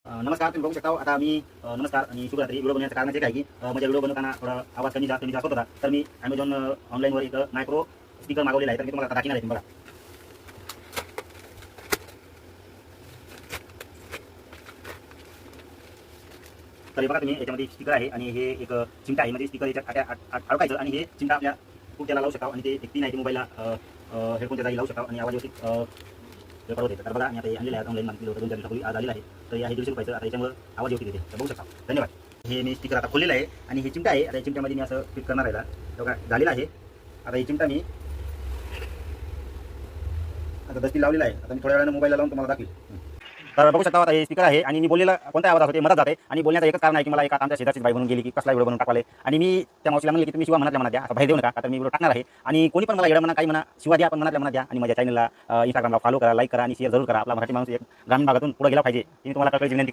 नमस्कार, तुम्ही बघू शकता आता मी नमस्कार आणि शुभरात्री. व्हिडिओ बनवण्याचं कारण आहे की माझ्या व्हिडिओ बनवताना थोडा आवाज कमी जास्त होत होता. तर मी Amazon ऑनलाईनवर एक मायक्रो स्पीकर मागवलेला आहे. तर मी तुम्हाला आता दाखवणार आहे. बघा, तर हे बघा तुम्ही, याच्यामध्ये स्पीकर आहे आणि हे एक चिमटा आहे. म्हणजे स्पीकर याच्यात अडकायचं आणि हे चिमटा आपल्या कुठल्याला लावू शकता आणि ते एक पिन आहे, ते मोबाईलला हेडफोनच्या जागी लावू शकता आणि आवाज व्यवस्थित रेकॉर्ड होते. तर बघा, मी आता हे आणलेलं आहे, ऑनलाईन मागितलं होतं 2-4 दिवसापूर्वी, आज आलेलं आहे. तर हे आहे 150 रुपयाचं. आता याच्यामुळे आवाज व्यवस्थित येते. तर बघू शकता. धन्यवाद. हे मी स्पीकर आता खोललेलं आहे आणि हे चिमटा आहे. आता या चिमट्यामध्ये मी असं फिट करणार आहे. बघा, झालेला आहे. आता ही चिमटा मी आता दस्ती लावलेला आहे. आता मी थोड्या वेळानं मोबाईलला लावून तुम्हाला दाखवेल. तर बघू शकता, आता हे स्पीकर आहे आणि मी बोललेला कोणत्या आवाज होते मदत जाते. आणि बोलण्याचं एकच कारण आहे की मला एका आमच्या शेजारची बाई म्हणून गेली की कसला व्हिडिओ बनवून टाकले आणि मी त्या मावशीला म्हणले की तुम्ही शिवा मनातल्या मनात द्या, आता बाहेर देऊ नका. आता मी व्हिडिओ टाकणार आहे आणि कोणी पण मला येडं म्हणा, काही म्हणा, शिवा द्या, पण मनातल्या मनात द्या. आणि माझ्या चॅनलला इंस्टाग्रामला फॉलो करा, लाईक करा आणि शेअर जरूर करा. आपला मराठी माणूस एक ग्रामीण भागातून पुढे गेला पाहिजे. मी तुम्हाला कळकळीची विनंती